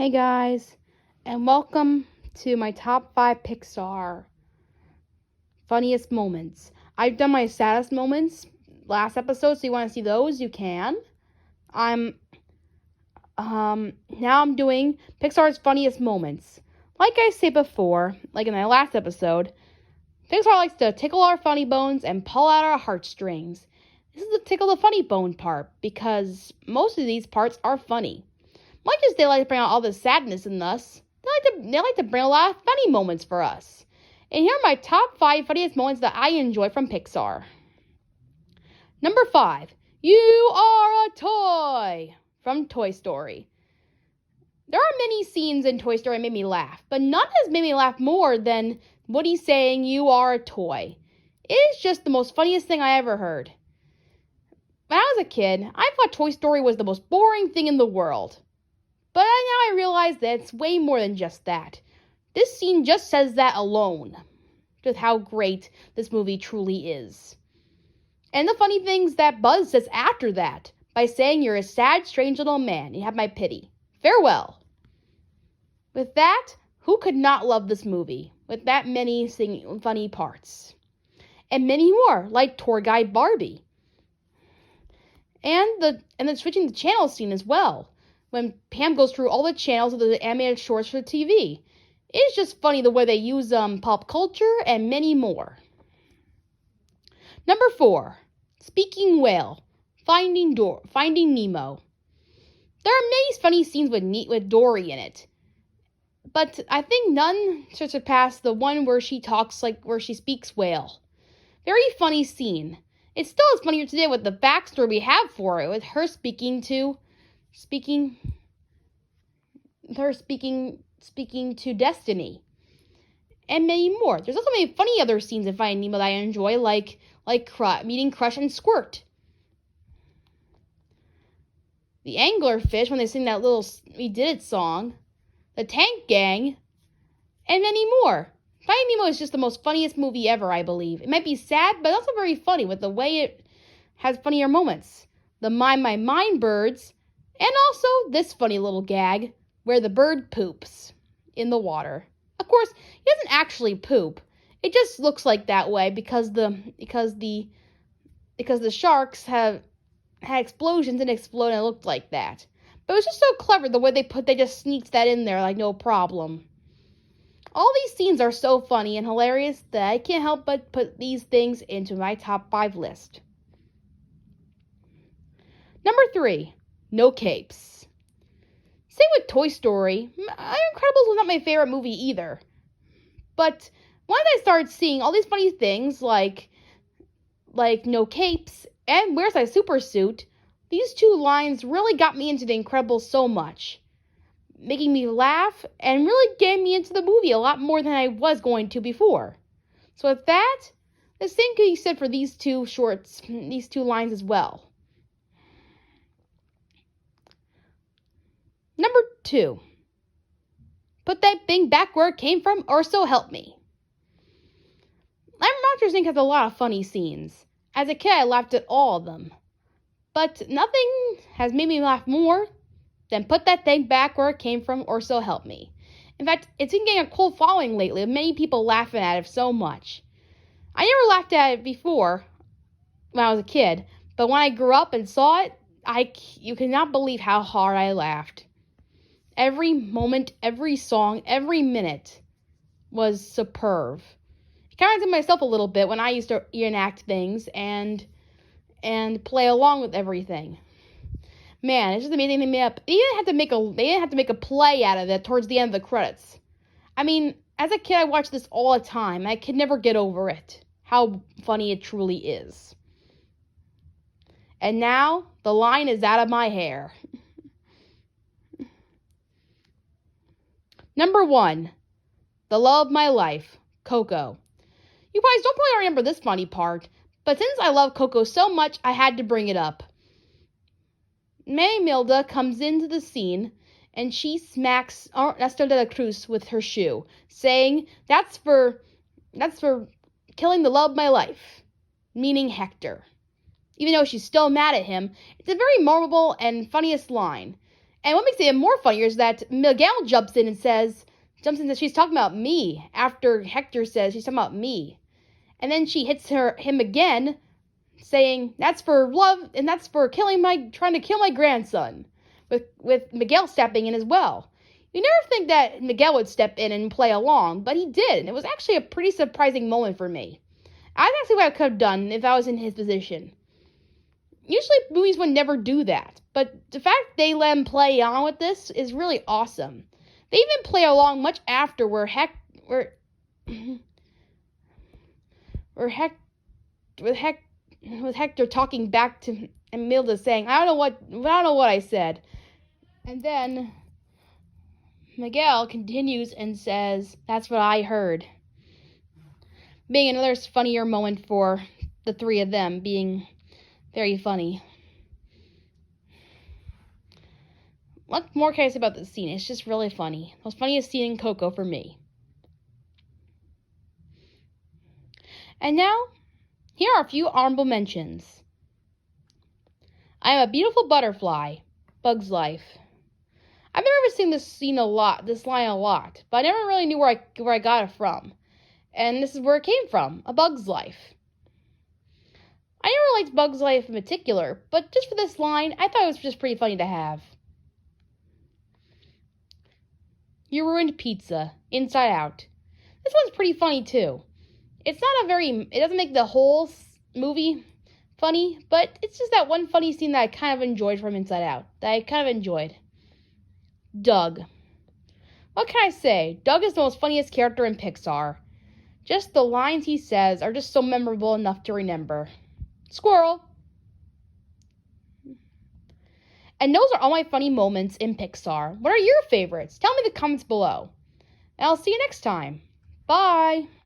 Hey guys, and welcome to my top 5 Pixar funniest moments. I've done my saddest moments last episode, so you want to see those, you can. I'm now I'm doing Pixar's funniest moments. Like I said before, like in my last episode, Pixar likes to tickle our funny bones and pull out our heartstrings. This is the tickle the funny bone part because most of these parts are funny. Much as they like to bring out all the sadness in us, they like to bring a lot of funny moments for us. And here are my top 5 funniest moments that I enjoy from Pixar. Number 5, You Are a Toy from Toy Story. There are many scenes in Toy Story that made me laugh, but none has made me laugh more than Woody saying, "You are a toy." It is just the most funniest thing I ever heard. When I was a kid, I thought Toy Story was the most boring thing in the world. But now I realize that it's way more than just that. This scene just says that alone. Just how great this movie truly is. And the funny things that Buzz says after that, by saying you're a sad, strange little man, you have my pity. Farewell. With that, who could not love this movie? With that many funny parts. And many more, like Tour Guide Barbie. And the switching the channel scene as well. When Pam goes through all the channels of the animated shorts for TV. It's just funny the way they use pop culture and many more. Number 4, Speaking Whale, Finding Nemo. There are many funny scenes with Dory in it, but I think none should surpass the one where she speaks whale. Very funny scene. It still is funnier today with the backstory we have for it, with her speaking to Destiny, and many more. There's also many funny other scenes in Finding Nemo that I enjoy, like meeting Crush and Squirt, the anglerfish when they sing that little "We Did It" song, the Tank Gang, and many more. Finding Nemo is just the most funniest movie ever, I believe. It might be sad, but also very funny with the way it has funnier moments. The Mind My Mind birds. And also this funny little gag where the bird poops in the water. Of course, he doesn't actually poop. It just looks like that way because the sharks have had explosions and exploded and it looked like that. But it was just so clever the way they just sneaked that in there like no problem. All these scenes are so funny and hilarious that I can't help but put these things into my top 5 list. Number 3, No Capes. Same with Toy Story. Incredibles was not my favorite movie either. But once I started seeing all these funny things like no capes and where's my super suit, these 2 lines really got me into The Incredibles so much, making me laugh and really getting me into the movie a lot more than I was going to before. So with that, the same can be said for these 2 lines as well. Number 2, Put That Thing Back Where It Came From, or So Help Me. Monsters Inc. has a lot of funny scenes. As a kid, I laughed at all of them. But nothing has made me laugh more than Put That Thing Back Where It Came From, or So Help Me. In fact, it's been getting a cold following lately, with many people laughing at it so much. I never laughed at it before when I was a kid, but when I grew up and saw it, you cannot believe how hard I laughed. Every moment, every song, every minute was superb. It kind of reminds me of myself a little bit when I used to enact things and play along with everything. Man, it's just amazing they made up. They didn't have to make a play out of it towards the end of the credits. I mean, as a kid, I watched this all the time, and I could never get over it. How funny it truly is. And now, the line is out of my hair. Number 1, The Love of My Life, Coco. You guys don't probably remember this funny part, but since I love Coco so much, I had to bring it up. Milda comes into the scene, and she smacks Ernesto de la Cruz with her shoe, saying, that's for killing the love of my life, meaning Hector. Even though she's still mad at him, it's a very memorable and funniest line. And what makes it even more funnier is that Miguel jumps in that she's talking about me after Hector says she's talking about me. And then she hits him again, saying, that's for love, and that's for trying to kill my grandson. With Miguel stepping in as well. You never think that Miguel would step in and play along, but he did, and it was actually a pretty surprising moment for me. That's actually what I could have done if I was in his position. Usually movies would never do that, but the fact they let him play on with this is really awesome. They even play along much after where Hector talking back to Milda saying, I don't know what I said. And then Miguel continues and says, that's what I heard. Being another funnier moment for the three of them, being very funny. What more can I say about this scene? It's just really funny. The most funniest scene in Coco for me. And now, here are a few honorable mentions. I am a beautiful butterfly. Bug's Life. I've never seen this line a lot, but I never really knew where I got it from. And this is where it came from, A Bug's Life. I never liked Bug's Life in particular, but just for this line, I thought it was just pretty funny to have. You Ruined Pizza, Inside Out. This one's pretty funny too. It doesn't make the whole movie funny, but it's just that one funny scene that I kind of enjoyed from Inside Out. Doug. What can I say? Doug is the most funniest character in Pixar. Just the lines he says are just so memorable enough to remember. Squirrel. And those are all my funny moments in Pixar. What are your favorites? Tell me in the comments below. And I'll see you next time. Bye.